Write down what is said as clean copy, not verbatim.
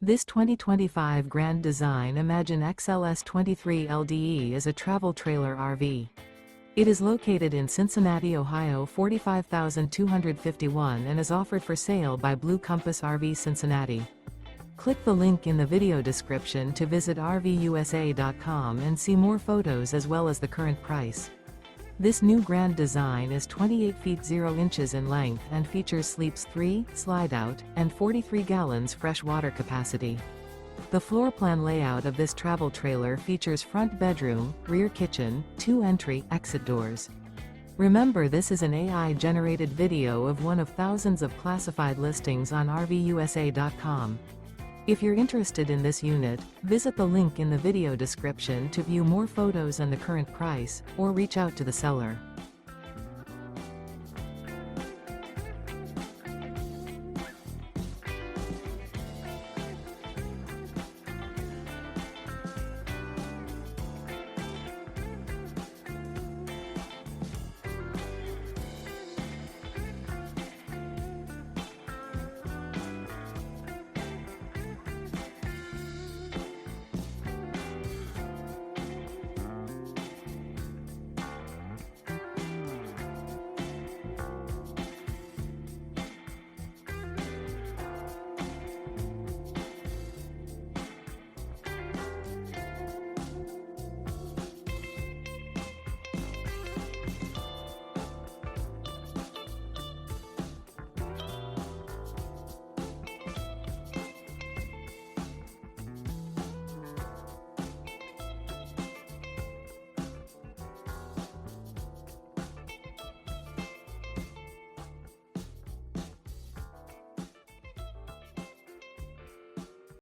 This 2025 Grand Design Imagine XLS 23 LDE is a travel trailer RV. It is located in Cincinnati, Ohio 45251 and is offered for sale by Blue Compass RV Cincinnati. Click the link in the video description to visit RVUSA.com and see more photos as well as the current price. This new Grand Design is 28 feet 0 inches in length and features sleeps 3, Slideout, and 43 gallons fresh water capacity. The floor plan layout of this travel trailer features front bedroom, rear kitchen, 2 entry/exit doors. Remember, this is an AI-generated video of one of thousands of classified listings on RVUSA.com. If you're interested in this unit, visit the link in the video description to view more photos and the current price, or reach out to the seller.